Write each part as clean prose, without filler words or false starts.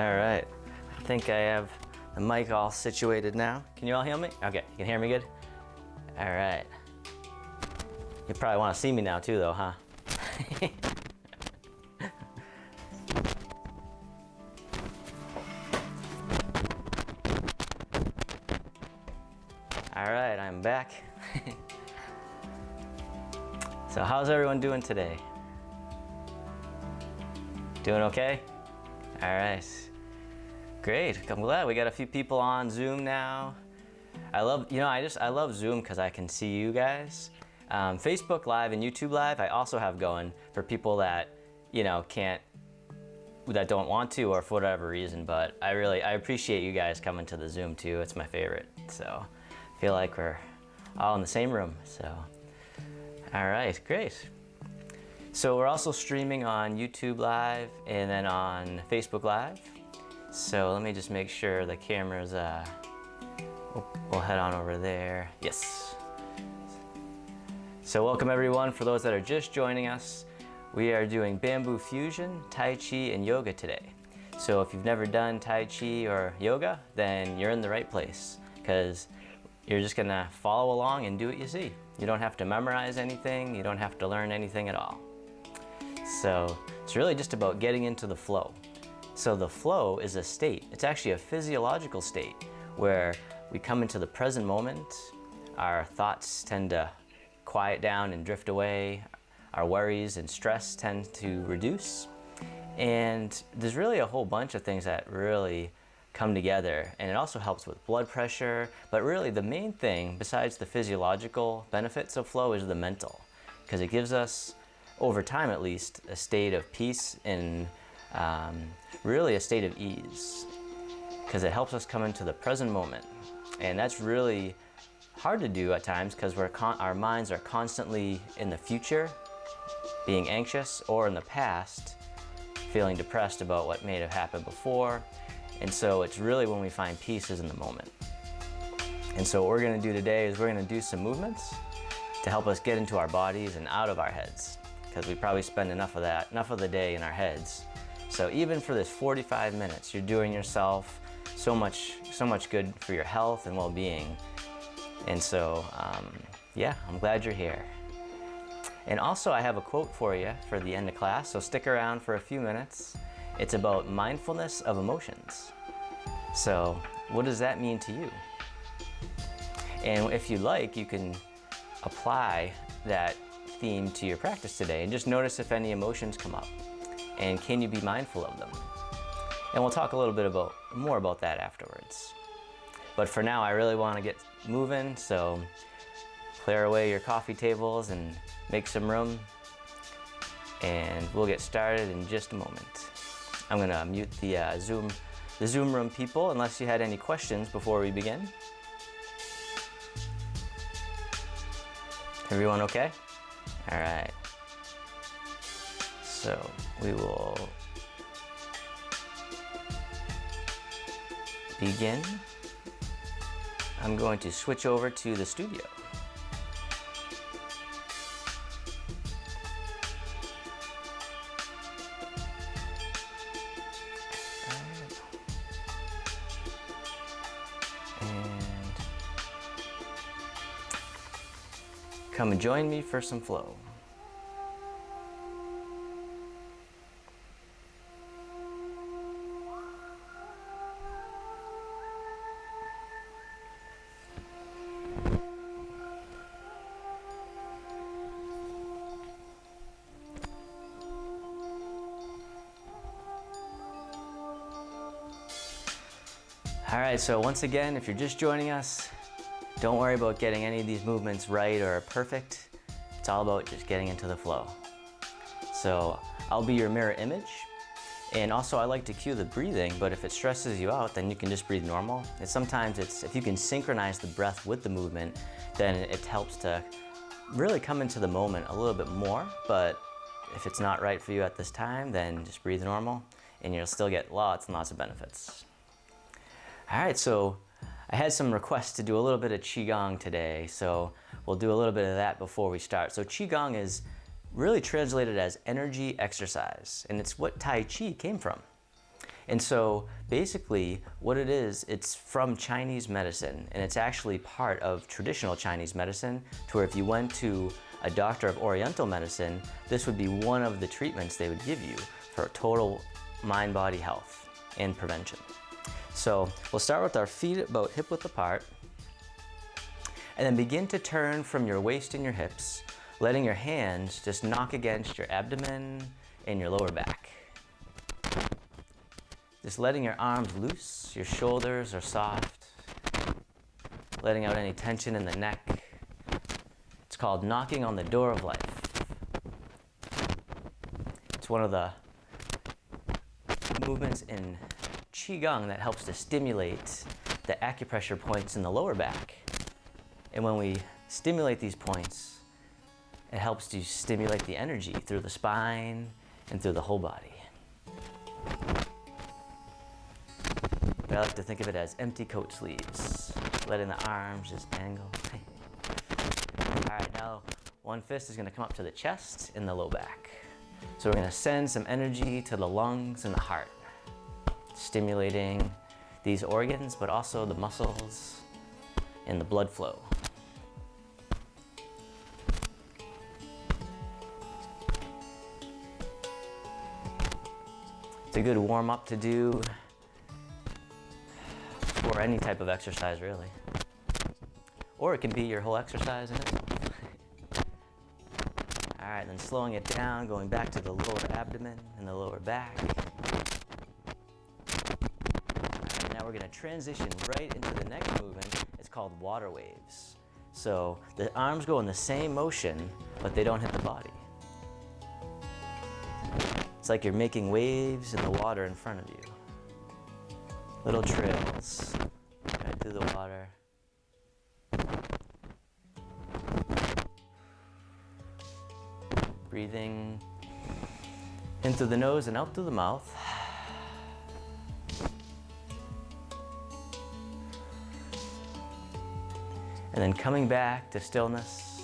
All right, I think I have the mic all situated now. Can you all hear me? Okay, you can hear me good? All right. You probably want to see me now too though, huh? All right, I'm back. So how's everyone doing today? Doing okay? All right, great. I'm glad we got a few people on Zoom now. I love Zoom because I can see you guys. Facebook Live and YouTube Live I also have going for people that that don't want to or for whatever reason. But I appreciate you guys coming to the Zoom too. It's my favorite. So I feel like we're all in the same room. So all right, great. So we're also streaming on YouTube Live and then on Facebook Live. So let me just make sure the camera's, we'll head on over there. Yes. So welcome everyone. For those that are just joining us, we are doing Bamboo Fusion, Tai Chi, and Yoga today. So if you've never done Tai Chi or Yoga, then you're in the right place because you're just gonna follow along and do what you see. You don't have to memorize anything. You don't have to learn anything at all. So it's really just about getting into the flow. So the flow is a state. It's actually a physiological state where we come into the present moment. Our thoughts tend to quiet down and drift away. Our worries and stress tend to reduce. And there's really a whole bunch of things that really come together, and it also helps with blood pressure. But really the main thing besides the physiological benefits of flow is the mental, because it gives us, over time at least, a state of peace and really a state of ease, because it helps us come into the present moment. And that's really hard to do at times because our minds are constantly in the future, being anxious, or in the past, feeling depressed about what may have happened before. And so it's really when we find peace is in the moment. And so what we're going to do today is we're going to do some movements to help us get into our bodies and out of our heads, because we probably spend enough of the day in our heads. So even for this 45 minutes, you're doing yourself so much good for your health and well-being. And so, yeah, I'm glad you're here. And also I have a quote for you for the end of class, so stick around for a few minutes. It's about mindfulness of emotions. So what does that mean to you? And if you like, you can apply that theme to your practice today and just notice if any emotions come up. And can you be mindful of them? And we'll talk a little bit more about that afterwards. But for now, I really want to get moving, so clear away your coffee tables and make some room. And we'll get started in just a moment. I'm gonna mute the Zoom room people unless you had any questions before we begin. Everyone okay? All right. So we will begin. I'm going to switch over to the studio. And come and join me for some flow. All right, so once again, if you're just joining us, don't worry about getting any of these movements right or perfect. It's all about just getting into the flow. So I'll be your mirror image. And also I like to cue the breathing, but if it stresses you out, then you can just breathe normal. And sometimes if you can synchronize the breath with the movement, then it helps to really come into the moment a little bit more. But if it's not right for you at this time, then just breathe normal and you'll still get lots and lots of benefits. All right, so I had some requests to do a little bit of Qigong today, so we'll do a little bit of that before we start. So Qigong is really translated as energy exercise, and it's what Tai Chi came from. And so basically what it is, it's from Chinese medicine, and it's actually part of traditional Chinese medicine, to where if you went to a doctor of Oriental medicine, this would be one of the treatments they would give you for total mind-body health and prevention. So we'll start with our feet about hip width apart, and then begin to turn from your waist and your hips, letting your hands just knock against your abdomen and your lower back. Just letting your arms loose, your shoulders are soft, letting out any tension in the neck. It's called knocking on the door of life. It's one of the movements in Qigong that helps to stimulate the acupressure points in the lower back. And when we stimulate these points, it helps to stimulate the energy through the spine and through the whole body. But I like to think of it as empty coat sleeves, letting the arms just dangle. All right, now one fist is gonna come up to the chest and the low back. So we're gonna send some energy to the lungs and the heart, stimulating these organs, but also the muscles and the blood flow. It's a good warm-up to do for any type of exercise, really. Or it can be your whole exercise in itself. All right, then slowing it down, going back to the lower abdomen and the lower back. All right, now we're gonna transition right into the next movement. It's called water waves. So the arms go in the same motion, but they don't hit the body. It's like you're making waves in the water in front of you. Little trails right through the water. Breathing in through the nose and out through the mouth. And then coming back to stillness.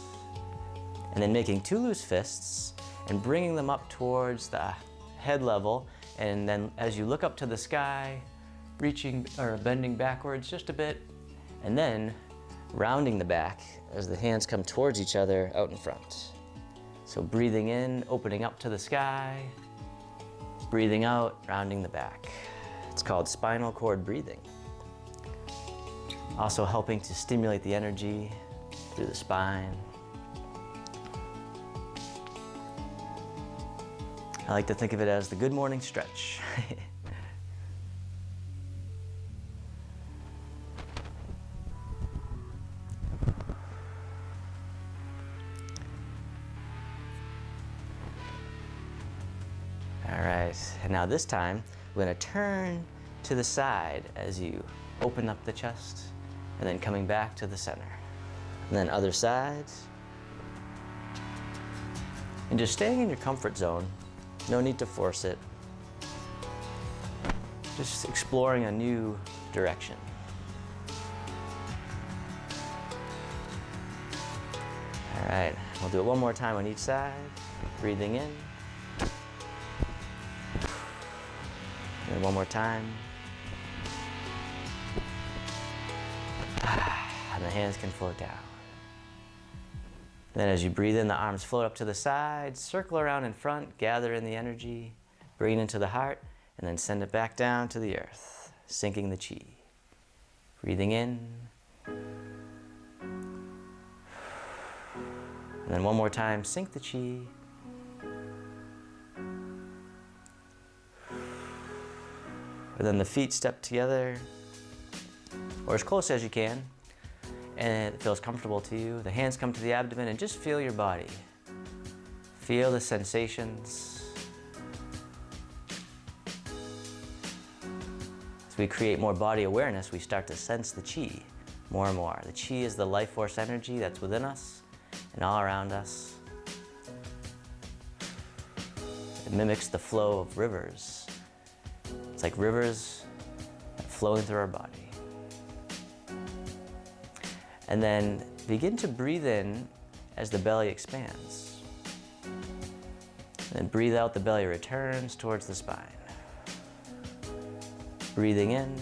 And then making two loose fists and bringing them up towards the head level. And then as you look up to the sky, reaching or bending backwards just a bit, and then rounding the back as the hands come towards each other out in front. So breathing in, opening up to the sky, breathing out, rounding the back. It's called spinal cord breathing. Also helping to stimulate the energy through the spine. I like to think of it as the good morning stretch. All right, and now this time, we're gonna turn to the side as you open up the chest, and then coming back to the center. And then other sides. And just staying in your comfort zone. No need to force it. Just exploring a new direction. All right, we'll do it one more time on each side. Breathing in. And one more time. And the hands can float down. Then as you breathe in, the arms float up to the side, circle around in front, gather in the energy, bring it into the heart, and then send it back down to the earth, sinking the chi. Breathing in. And then one more time, sink the chi. And then the feet step together, or as close as you can, and it feels comfortable to you. The hands come to the abdomen and just feel your body. Feel the sensations. As we create more body awareness, we start to sense the chi more and more. The chi is the life force energy that's within us and all around us. It mimics the flow of rivers. It's like rivers flowing through our body. And then begin to breathe in as the belly expands. And then breathe out, the belly returns towards the spine. Breathing in,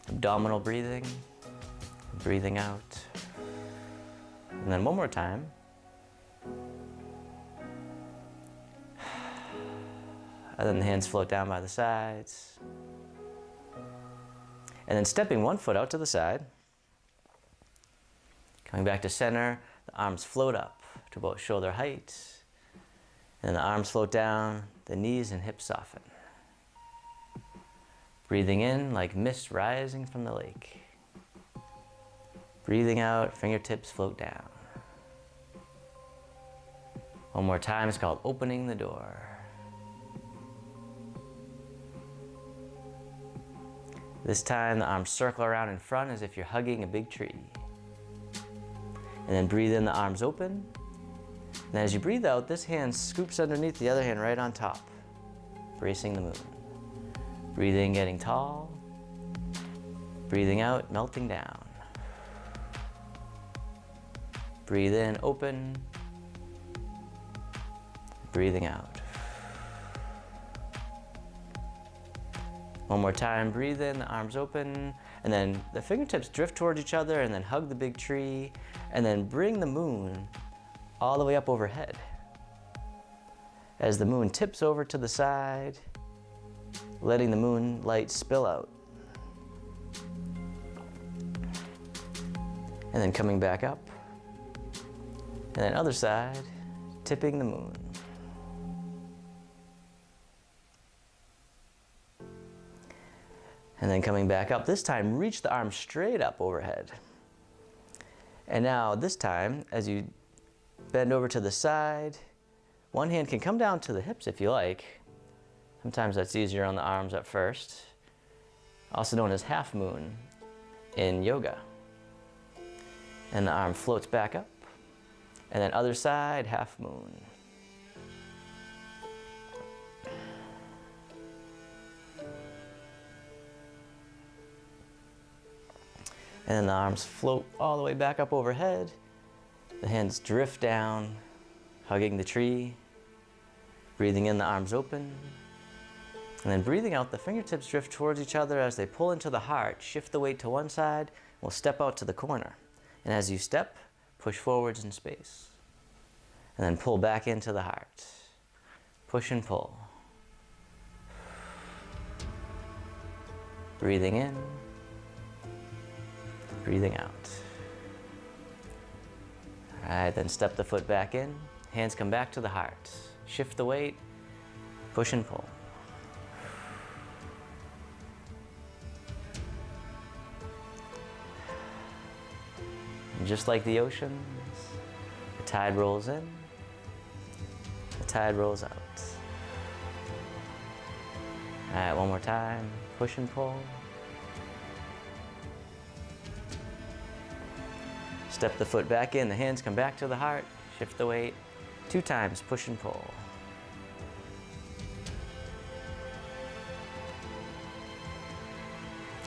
abdominal breathing, breathing out. And then one more time. And then the hands float down by the sides. And then stepping one foot out to the side. Coming back to center, the arms float up to about shoulder height. And the arms float down, the knees and hips soften. Breathing in like mist rising from the lake. Breathing out, fingertips float down. One more time, it's called opening the door. This time, the arms circle around in front as if you're hugging a big tree. And then breathe in, the arms open. And as you breathe out, this hand scoops underneath the other hand right on top, bracing the moon. Breathing, getting tall. Breathing out, melting down. Breathe in, open. Breathing out. One more time, breathe in, the arms open, and then the fingertips drift towards each other and then hug the big tree, and then bring the moon all the way up overhead. As the moon tips over to the side, letting the moonlight spill out. And then coming back up. And then other side, tipping the moon. And then coming back up, this time reach the arms straight up overhead. And now this time, as you bend over to the side, one hand can come down to the hips if you like. Sometimes that's easier on the arms at first. Also known as half moon in yoga. And the arm floats back up. And then other side, half moon. And then the arms float all the way back up overhead. The hands drift down, hugging the tree. Breathing in, the arms open. And then breathing out, the fingertips drift towards each other as they pull into the heart. Shift the weight to one side, we'll step out to the corner. And as you step, push forwards in space. And then pull back into the heart. Push and pull. Breathing in. Breathing out. All right, then step the foot back in. Hands come back to the heart. Shift the weight. Push and pull. And just like the oceans, the tide rolls in, the tide rolls out. All right, one more time. Push and pull. Step the foot back in, the hands come back to the heart, shift the weight, 2 times, push and pull.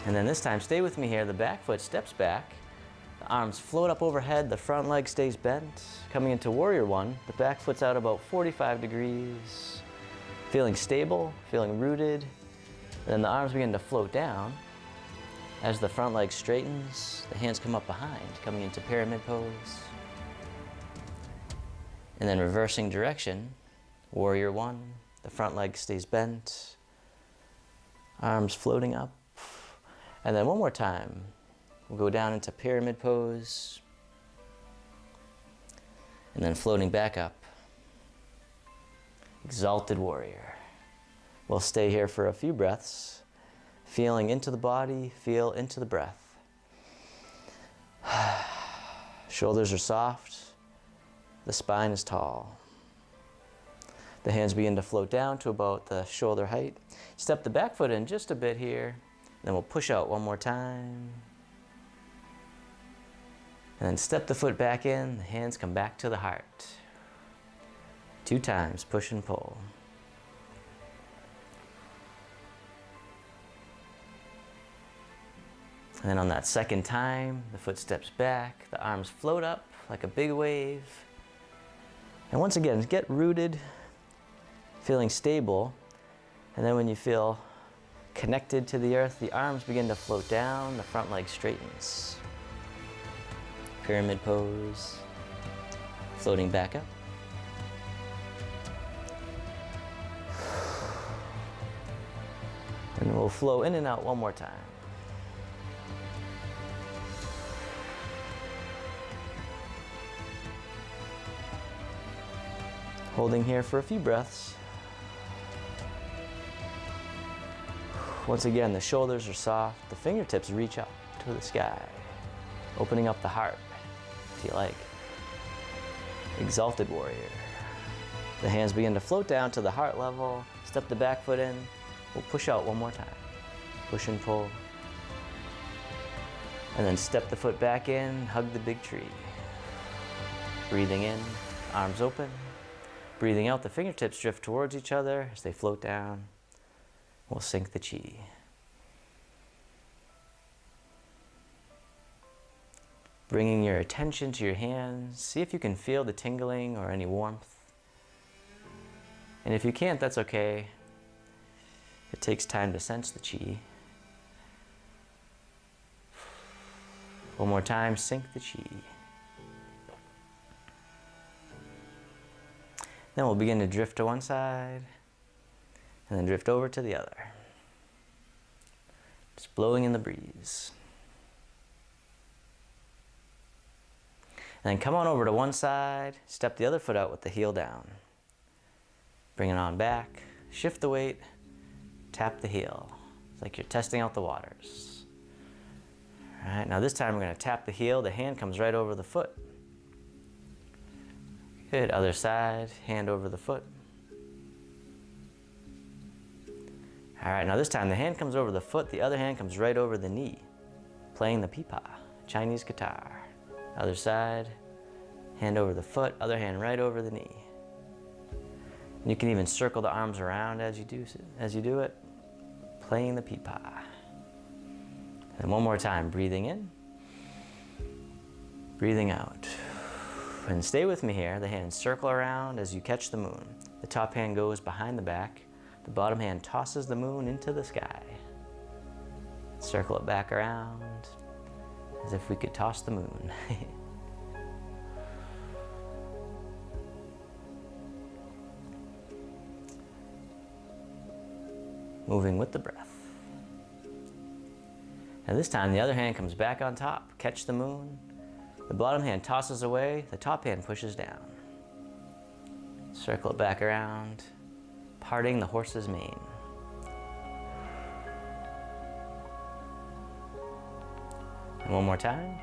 And then this time, stay with me here, the back foot steps back, the arms float up overhead, the front leg stays bent. Coming into Warrior One, the back foot's out about 45 degrees, feeling stable, feeling rooted. And then the arms begin to float down. As the front leg straightens, the hands come up behind, coming into pyramid pose. And then reversing direction, Warrior One, the front leg stays bent, arms floating up. And then one more time, we'll go down into pyramid pose, and then floating back up, Exalted Warrior. We'll stay here for a few breaths. Feeling into the body, feel into the breath. Shoulders are soft, the spine is tall. The hands begin to float down to about the shoulder height. Step the back foot in just a bit here, then we'll push out one more time. And then step the foot back in, the hands come back to the heart. 2 times, push and pull. And then on that second time, the foot steps back, the arms float up like a big wave. And once again, get rooted, feeling stable. And then when you feel connected to the earth, the arms begin to float down, the front leg straightens. Pyramid pose, floating back up. And we'll flow in and out one more time. Holding here for a few breaths. Once again, the shoulders are soft, the fingertips reach up to the sky, opening up the heart, if you like. Exalted warrior. The hands begin to float down to the heart level, step the back foot in, we'll push out one more time. Push and pull. And then step the foot back in, hug the big tree. Breathing in, arms open. Breathing out, the fingertips drift towards each other as they float down. We'll sync the chi. Bringing your attention to your hands, see if you can feel the tingling or any warmth. And if you can't, that's okay. It takes time to sense the chi. One more time, sync the chi. Then we'll begin to drift to one side, and then drift over to the other. Just blowing in the breeze. And then come on over to one side, step the other foot out with the heel down. Bring it on back, shift the weight, tap the heel. It's like you're testing out the waters. All right, now this time we're gonna tap the heel, the hand comes right over the foot. Good, other side, hand over the foot. All right, now this time the hand comes over the foot, the other hand comes right over the knee, playing the pipa, Chinese guitar. Other side, hand over the foot, other hand right over the knee. And you can even circle the arms around as you do it, playing the pipa. And one more time, breathing in, breathing out. And stay with me here. The hands circle around as you catch the moon. The top hand goes behind the back. The bottom hand tosses the moon into the sky. Circle it back around as if we could toss the moon. Moving with the breath. And this time the other hand comes back on top. Catch the moon. The bottom hand tosses away, the top hand pushes down. Circle it back around, parting the horse's mane. And one more time.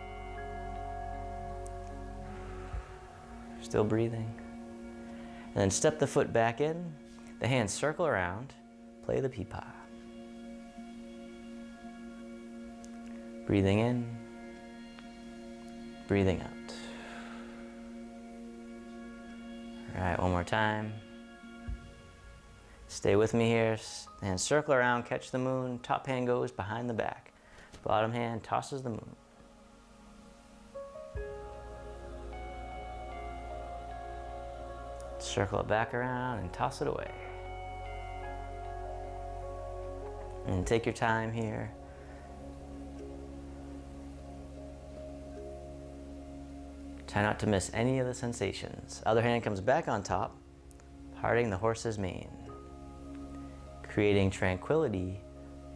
Still breathing. And then step the foot back in, the hands circle around, play the pipa. Breathing in, breathing out. All right, one more time. Stay with me here. Hand circle around, catch the moon. Top hand goes behind the back. Bottom hand tosses the moon. Circle it back around and toss it away. And take your time here. Try not to miss any of the sensations. Other hand comes back on top, parting the horse's mane, creating tranquility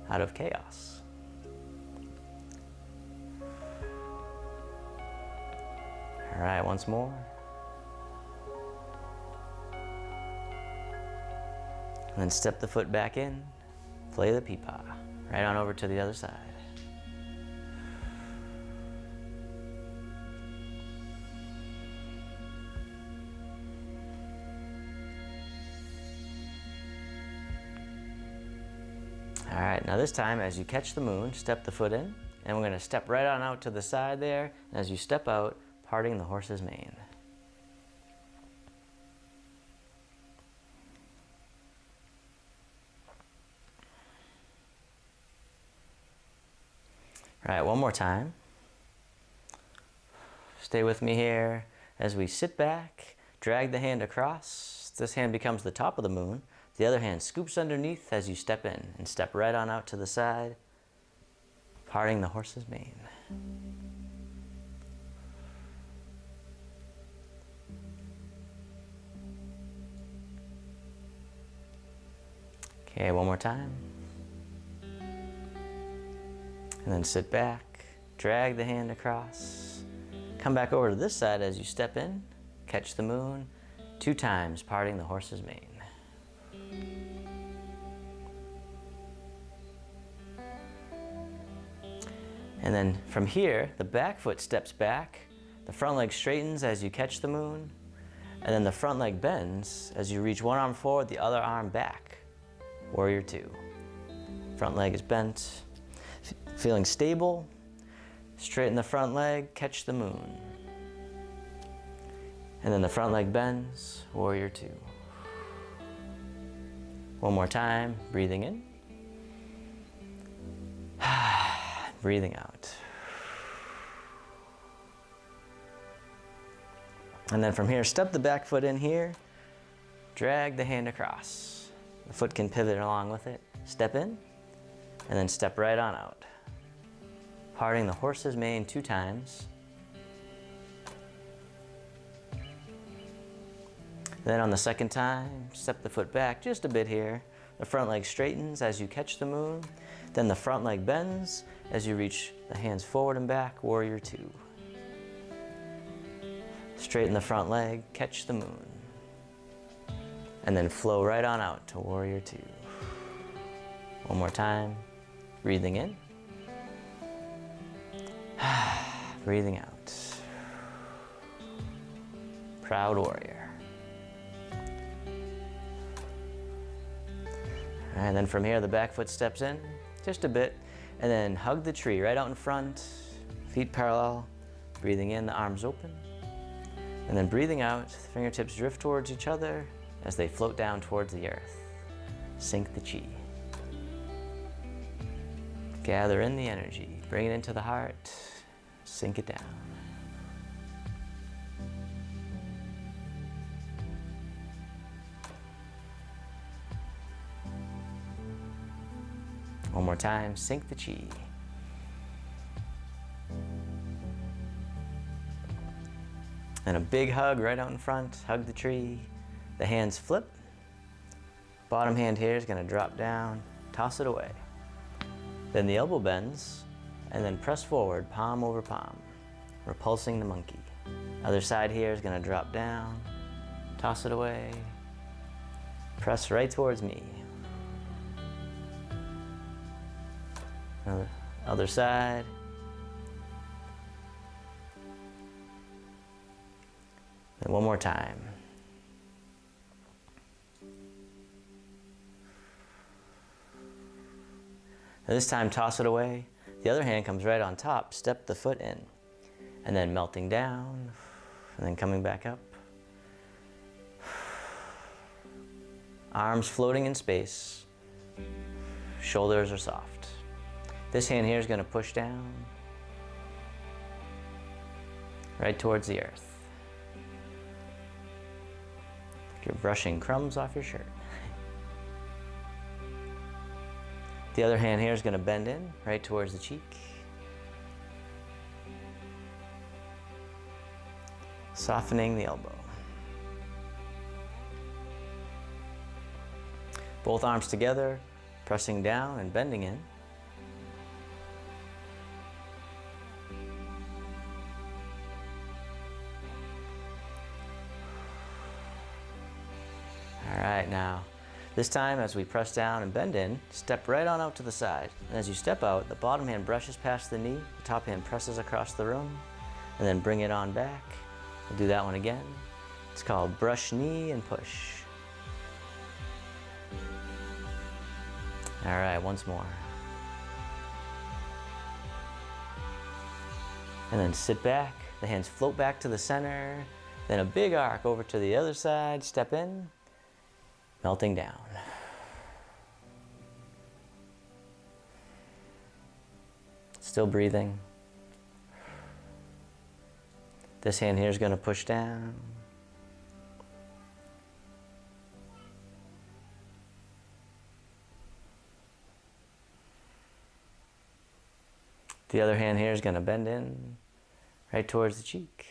out of chaos. All right, once more. And then step the foot back in, play the pipa, right on over to the other side. All right, now this time as you catch the moon, step the foot in, and we're gonna step right on out to the side there. And as you step out, parting the horse's mane. All right, one more time. Stay with me here as we sit back, drag the hand across. This hand becomes the top of the moon. The other hand scoops underneath as you step in and step right on out to the side, parting the horse's mane. Okay, one more time. And then sit back, drag the hand across. Come back over to this side as you step in, catch the moon 2 times, parting the horse's mane. And then from here, the back foot steps back, the front leg straightens as you catch the moon, and then the front leg bends as you reach one arm forward, the other arm back. Warrior 2. Front leg is bent. Feeling stable, straighten the front leg, catch the moon. And then the front leg bends, Warrior 2. One more time, breathing in. Breathing out. And then from here, step the back foot in here, drag the hand across. The foot can pivot along with it. Step in, and then step right on out. Parting the horse's mane 2 times. Then on the second time, step the foot back just a bit here. The front leg straightens as you catch the moon. Then the front leg bends as you reach the hands forward and back, Warrior 2. Straighten the front leg, catch the moon. And then flow right on out to Warrior 2. One more time, breathing in. Breathing out. Proud Warrior. And then from here, the back foot steps in just a bit, and then hug the tree right out in front, feet parallel, breathing in, the arms open. And then breathing out, the fingertips drift towards each other as they float down towards the earth. Sink the chi. Gather in the energy, bring it into the heart, sink it down. One more time, sink the chi. And a big hug right out in front, hug the tree. The hands flip. Bottom hand here is going to drop down, toss it away. Then the elbow bends, and then press forward, palm over palm, repulsing the monkey. Other side here is going to drop down, toss it away, press right towards me. Other side. And one more time. And this time, toss it away. The other hand comes right on top, step the foot in, and then melting down, and then coming back up. Arms floating in space, shoulders are soft. This hand here is going to push down, right towards the earth. Like you're brushing crumbs off your shirt. The other hand here is going to bend in, right towards the cheek. Softening the elbow. Both arms together, pressing down and bending in. All right, now, this time as we press down and bend in, step right on out to the side. And as you step out, the bottom hand brushes past the knee, the top hand presses across the room, and then bring it on back. We'll do that one again. It's called brush knee and push. All right, once more. And then sit back, the hands float back to the center, then a big arc over to the other side, step in, melting down. Still breathing. This hand here is going to push down. The other hand here is going to bend in right towards the cheek.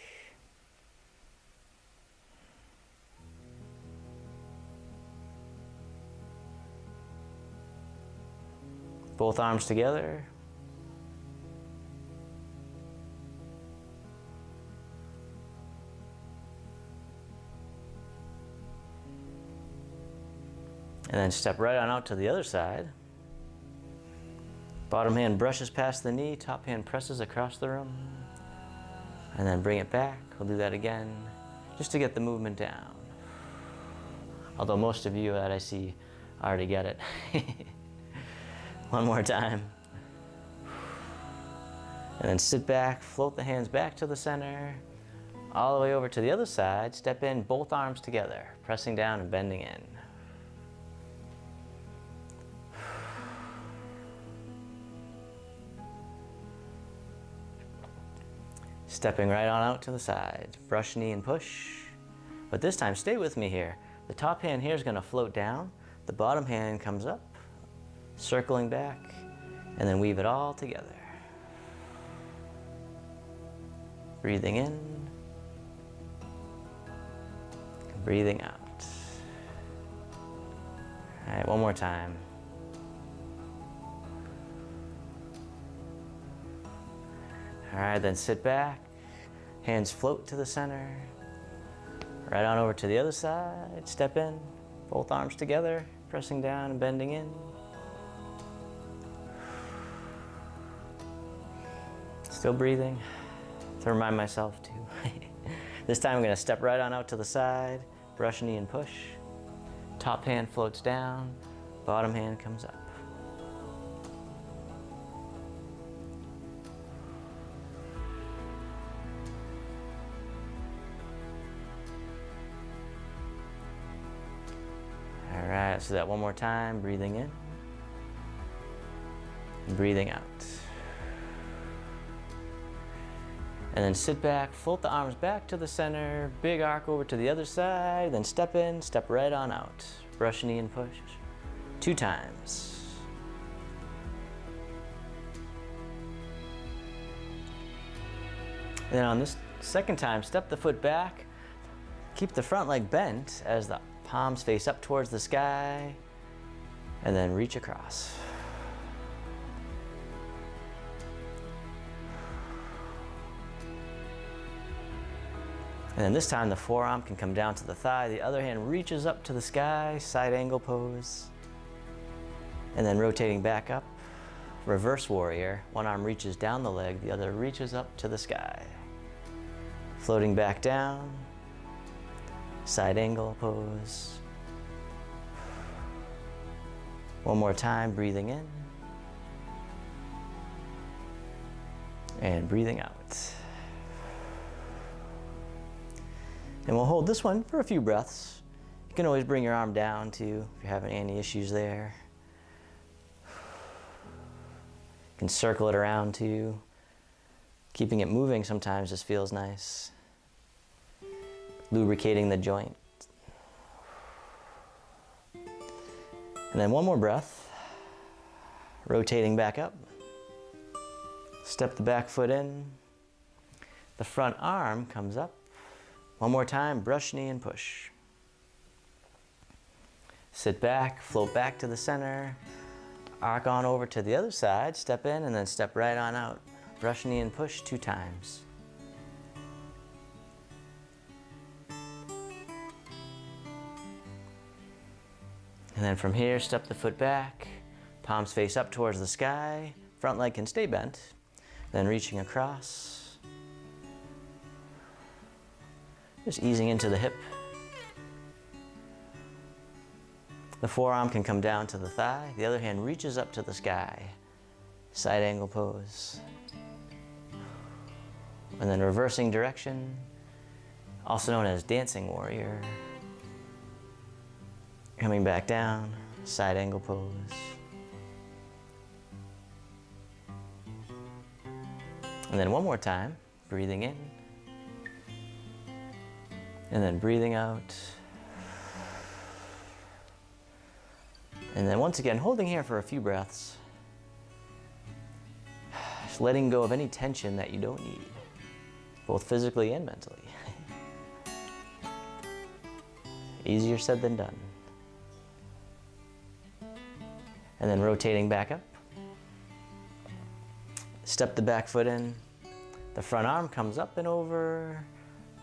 Both arms together. And then step right on out to the other side. Bottom hand brushes past the knee, top hand presses across the room. And then bring it back. We'll do that again, just to get the movement down. Although most of you that I see already get it. One more time. And then sit back, float the hands back to the center, all the way over to the other side. Step in, both arms together, pressing down and bending in. Stepping right on out to the side, brush knee and push. But this time, stay with me here. The top hand here is going to float down, the bottom hand comes up, circling back, and then weave it all together. Breathing in, breathing out. All right, one more time. All right, then sit back, hands float to the center, right on over to the other side, step in, both arms together, pressing down and bending in. Still breathing, to remind myself to. This time I'm going to step right on out to the side, brush knee and push. Top hand floats down, bottom hand comes up. All right, so that one more time, breathing in and breathing out. And then sit back, float the arms back to the center, big arc over to the other side, then step in, step right on out. Brush knee and push, 2 times. And then on this second time, step the foot back, keep the front leg bent as the palms face up towards the sky, and then reach across. And then this time the forearm can come down to the thigh, the other hand reaches up to the sky, side angle pose. And then rotating back up, reverse warrior. One arm reaches down the leg, the other reaches up to the sky. Floating back down, side angle pose. One more time, breathing in. And breathing out. And we'll hold this one for a few breaths. You can always bring your arm down too if you're having any issues there. You can circle it around too. Keeping it moving sometimes just feels nice. Lubricating the joint. And then one more breath. Rotating back up. Step the back foot in. The front arm comes up. One more time, brush knee and push. Sit back, float back to the center, arc on over to the other side, step in and then step right on out. Brush knee and push 2 times. And then from here, step the foot back, palms face up towards the sky, front leg can stay bent, then reaching across. Just easing into the hip. The forearm can come down to the thigh. The other hand reaches up to the sky. Side angle pose. And then reversing direction, also known as dancing warrior. Coming back down, side angle pose. And then one more time, breathing in. And then breathing out. And then once again, holding here for a few breaths. Just letting go of any tension that you don't need, both physically and mentally. Easier said than done. And then rotating back up. Step the back foot in. The front arm comes up and over.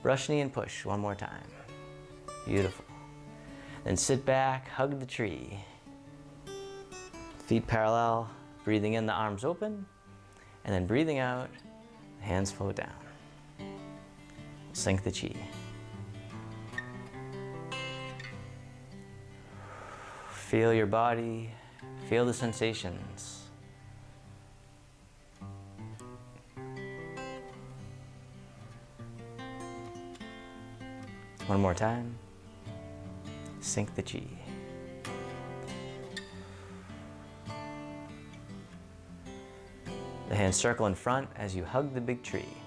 Brush knee and push one more time. Beautiful. Then sit back, hug the tree. Feet parallel, breathing in, the arms open. And then breathing out, the hands float down. Sink the chi. Feel your body, feel the sensations. One more time. Sink the chi. The hands circle in front as you hug the big tree.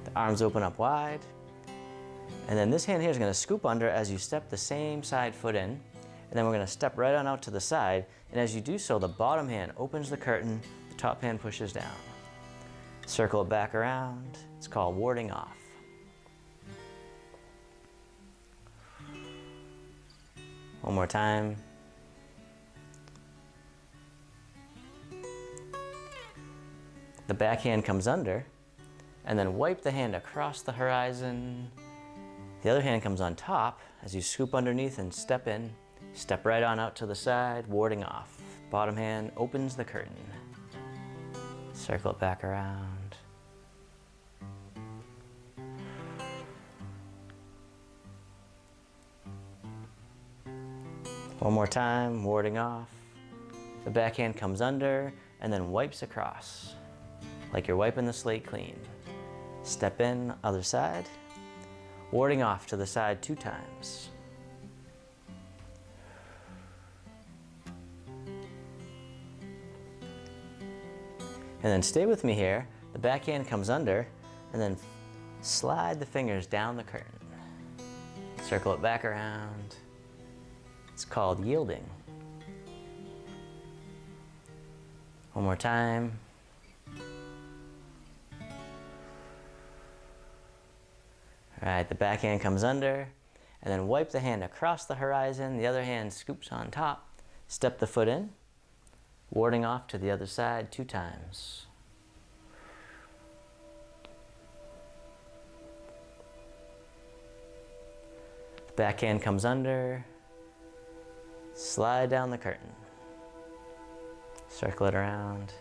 The arms open up wide. And then this hand here is going to scoop under as you step the same side foot in. And then we're going to step right on out to the side. And as you do so, the bottom hand opens the curtain, the top hand pushes down. Circle it back around. It's called warding off. One more time. The back hand comes under, and then wipe the hand across the horizon. The other hand comes on top as you scoop underneath and step in. Step right on out to the side, warding off. Bottom hand opens the curtain. Circle it back around. One more time, warding off. The back hand comes under and then wipes across, like you're wiping the slate clean. Step in, other side. Warding off to the side 2 times. And then stay with me here. The back hand comes under and then slide the fingers down the curtain. Circle it back around. It's called yielding. One more time. All right, the back hand comes under, and then wipe the hand across the horizon. The other hand scoops on top. Step the foot in, warding off to the other side 2 times. The back hand comes under, slide down the curtain. Circle it around.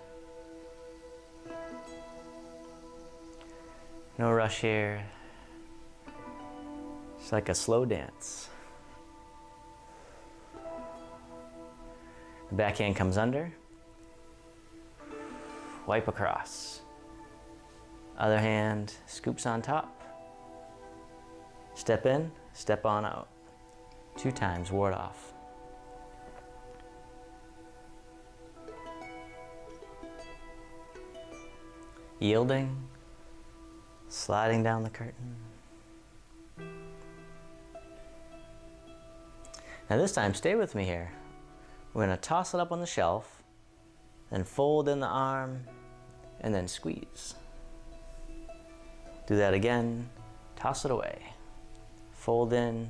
No rush here. It's like a slow dance. The back hand comes under. Wipe across. Other hand scoops on top. Step in, step on out. 2 times, ward off. Yielding, sliding down the curtain. Now this time, stay with me here. We're going to toss it up on the shelf, then fold in the arm, and then squeeze. Do that again, toss it away. Fold in,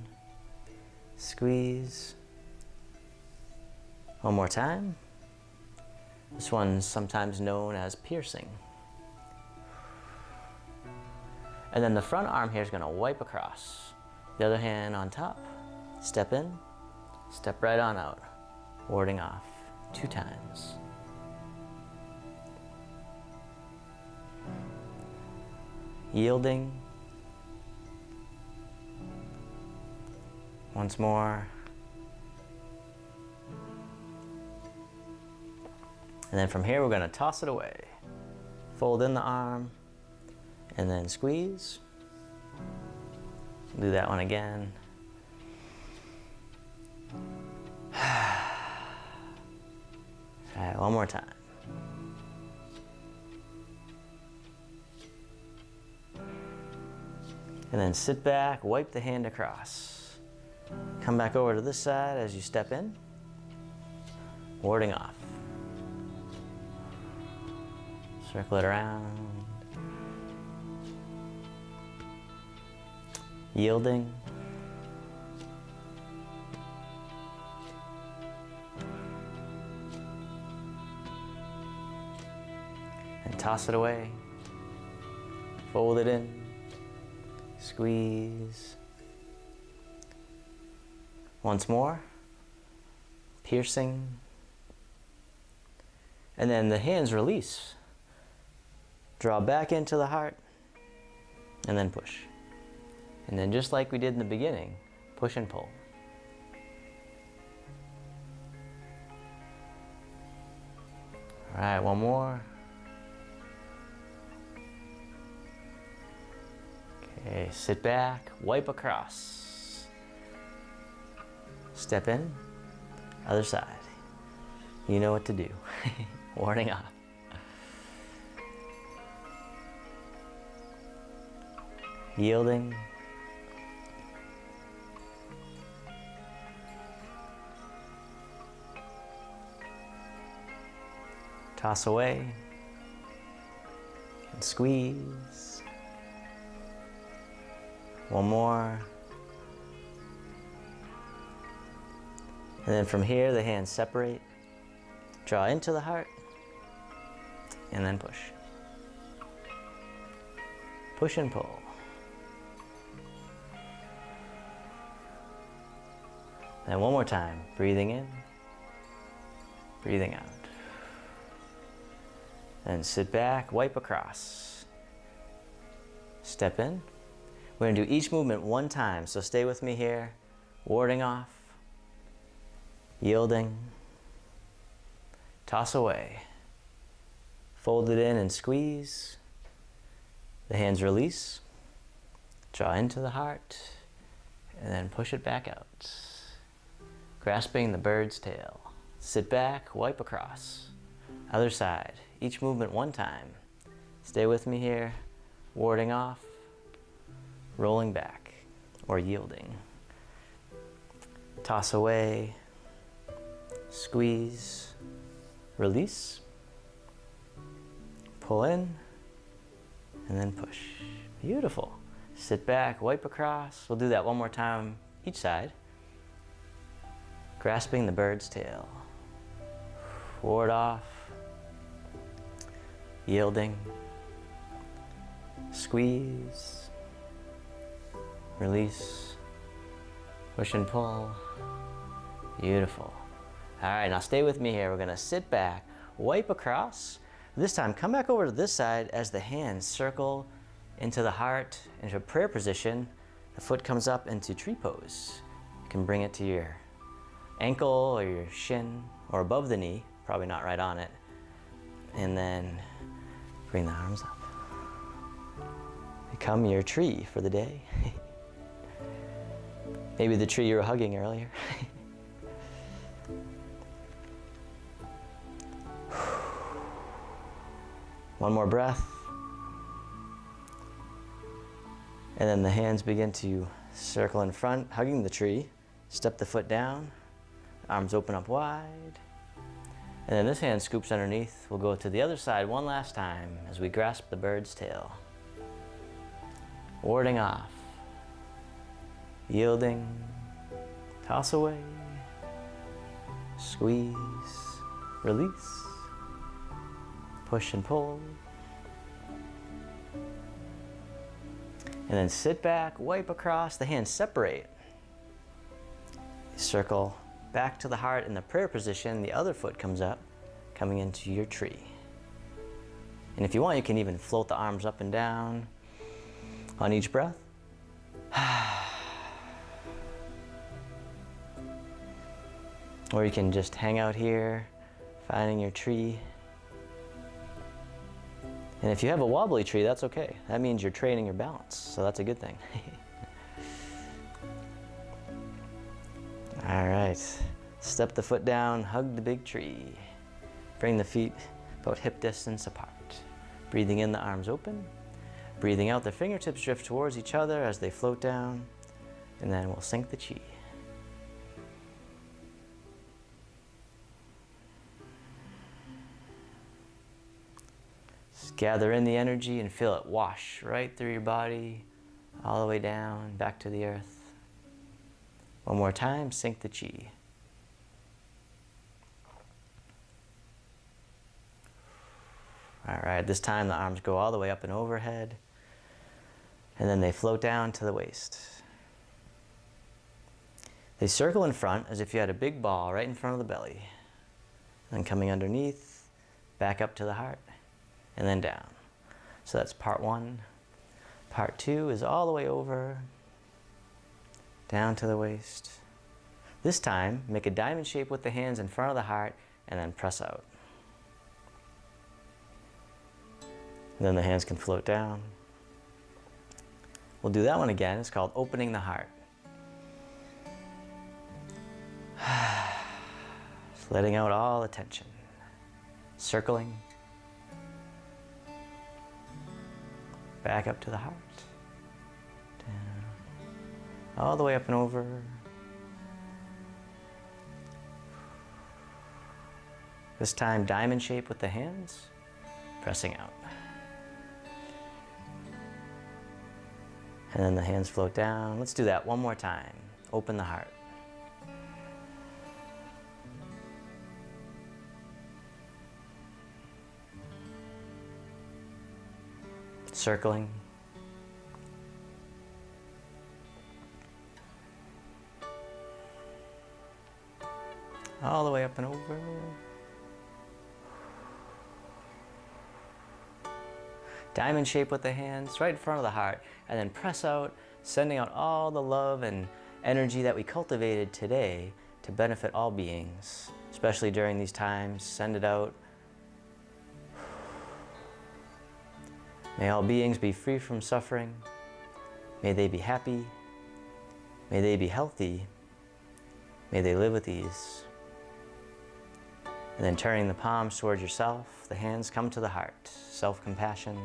squeeze. One more time. This one's sometimes known as piercing. And then the front arm here is going to wipe across. The other hand on top. Step in, step right on out. Warding off 2 times. Yielding. Once more. And then from here we're going to toss it away. Fold in the arm. And then squeeze. Do that one again. All right, one more time. And then sit back, wipe the hand across. Come back over to this side as you step in. Warding off. Circle it around. Yielding. And toss it away. Fold it in. Squeeze. Once more. Piercing. And then the hands release. Draw back into the heart. And then push. And then just like we did in the beginning, push and pull. All right, one more. Okay, sit back, wipe across. Step in, other side. You know what to do. Warning off. Yielding. Toss away. And squeeze. One more. And then from here, the hands separate. Draw into the heart. And then push. Push and pull. And one more time, breathing in, breathing out. And sit back, wipe across. Step in. We're going to do each movement one time, so stay with me here. Warding off, yielding, toss away. Fold it in and squeeze. The hands release. Draw into the heart, and then push it back out. Grasping the bird's tail. Sit back, wipe across. Other side. Each movement one time. Stay with me here. Warding off. Rolling back or yielding. Toss away. Squeeze. Release. Pull in. And then push. Beautiful. Sit back, wipe across. We'll do that one more time each side. Grasping the bird's tail. Ward off. Yielding. Squeeze. Release. Push and pull. Beautiful. All right, now stay with me here. We're gonna sit back, wipe across. This time, come back over to this side as the hands circle into the heart, into a prayer position. The foot comes up into tree pose. You can bring it to your ankle or your shin or above the knee, probably not right on it. And then bring the arms up. Become your tree for the day. Maybe the tree you were hugging earlier. One more breath. And then the hands begin to circle in front, hugging the tree. Step the foot down. Arms open up wide. And then this hand scoops underneath. We'll go to the other side one last time as we grasp the bird's tail. Warding off. Yielding. Toss away. Squeeze. Release. Push and pull. And then sit back, wipe across. The hands separate. Circle back to the heart in the prayer position. The other foot comes up, coming into your tree. And if you want, you can even float the arms up and down on each breath. Or you can just hang out here, finding your tree. And if you have a wobbly tree, that's okay. That means you're training your balance, so that's a good thing. All right, step the foot down, hug the big tree. Bring the feet about hip distance apart. Breathing in, the arms open. Breathing out, the fingertips drift towards each other as they float down. And then we'll sink the chi. gather in the energy and feel it wash right through your body, all the way down, back to the earth. One more time, sink the chi. All right, this time the arms go all the way up and overhead, and then they float down to the waist. They circle in front as if you had a big ball right in front of the belly. Then coming underneath, back up to the heart, and then down. So that's part one. Part two is all the way over, down to the waist. This time, make a diamond shape with the hands in front of the heart, and then press out. And then the hands can float down. We'll do that one again. It's called opening the heart. Just letting out all the tension. Circling. Back up to the heart. Down. All the way up and over. This time, diamond shape with the hands. Pressing out. And then the hands float down. Let's do that one more time. Open the heart. Circling. All the way up and over. Diamond shape with the hands right in front of the heart, and then press out, sending out all the love and energy that we cultivated today to benefit all beings, especially during these times. Send it out. May all beings be free from suffering. May they be happy. May they be healthy. May they live with ease. And then turning the palms towards yourself, the hands come to the heart. Self-compassion.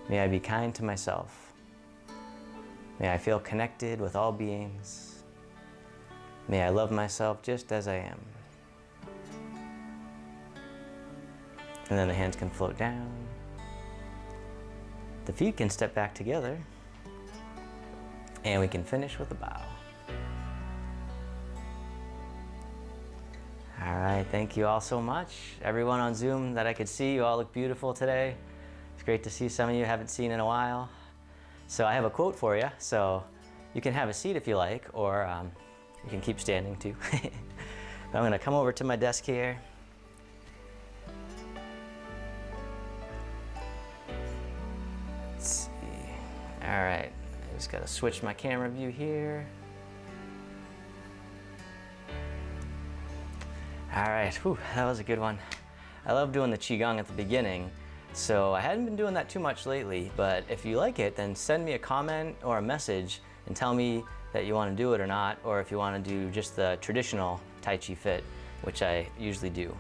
May I be kind to myself. May I feel connected with all beings. May I love myself just as I am. And then the hands can float down. The feet can step back together. And we can finish with a bow. All right, thank you all so much. Everyone on Zoom that I could see, you all look beautiful today. It's great to see some of you I haven't seen in a while. So I have a quote for you. So you can have a seat if you like, or you can keep standing too. I'm gonna come over to my desk here. Let's see. All right, I just gotta switch my camera view here. All right, whew, that was a good one. I love doing the Qigong at the beginning, so I hadn't been doing that too much lately, but if you like it, then send me a comment or a message and tell me that you want to do it or not, or if you want to do just the traditional Tai Chi Fit, which I usually do.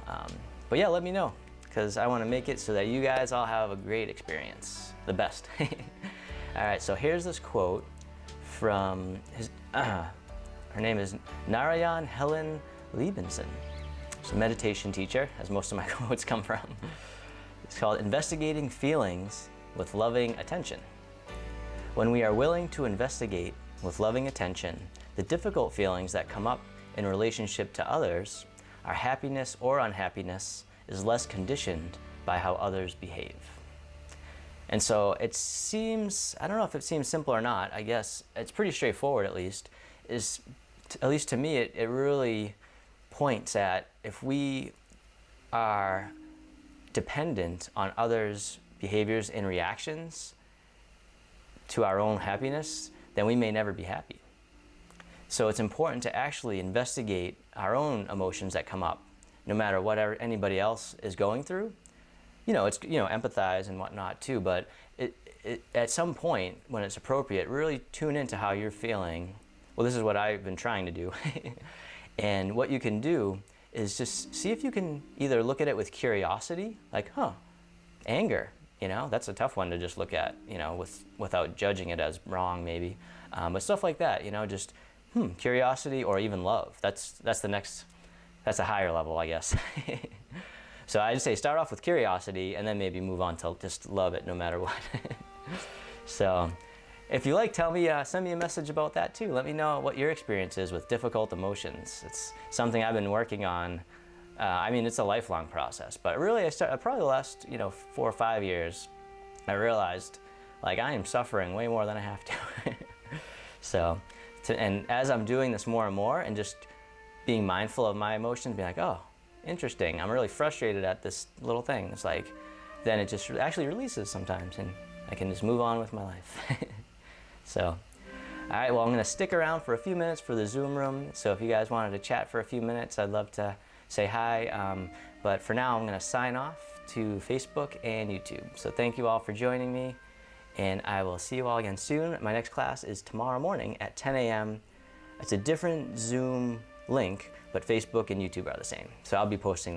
But yeah, let me know, because I want to make it so that you guys all have a great experience, the best. All right, so here's this quote from her name is Narayan Helen Liebenson. She's a meditation teacher, as most of my quotes come from. It's called Investigating Feelings with Loving Attention. When we are willing to investigate with loving attention the difficult feelings that come up in relationship to others, our happiness or unhappiness is less conditioned by how others behave. And so it seems, I don't know if it seems simple or not, I guess it's pretty straightforward at least, at least to me it really points at if we are dependent on others' behaviors and reactions to our own happiness, then we may never be happy. So it's important to actually investigate our own emotions that come up, no matter what anybody else is going through. It's empathize and whatnot too, but at some point when it's appropriate, really tune into how you're feeling. Well, this is what I've been trying to do. And what you can do is just see if you can either look at it with curiosity, like, anger, that's a tough one to just look at, without judging it as wrong maybe. But stuff like that, just curiosity, or even love. That's a higher level, I guess. So I'd say start off with curiosity and then maybe move on to just love it no matter what. So if you like, tell me, send me a message about that too. Let me know what your experience is with difficult emotions. It's something I've been working on. I mean, it's a lifelong process, but really probably the last, 4 or 5 years, I realized like I am suffering way more than I have to. So, and as I'm doing this more and more and just being mindful of my emotions, being like, oh, interesting, I'm really frustrated at this little thing. It's like, then it just actually releases sometimes and I can just move on with my life. So, all right, well, I'm gonna stick around for a few minutes for the Zoom room. So if you guys wanted to chat for a few minutes, I'd love to say hi. But for now, I'm gonna sign off to Facebook and YouTube. So thank you all for joining me, and I will see you all again soon. My next class is tomorrow morning at 10 a.m. It's a different Zoom link, but Facebook and YouTube are the same. So I'll be posting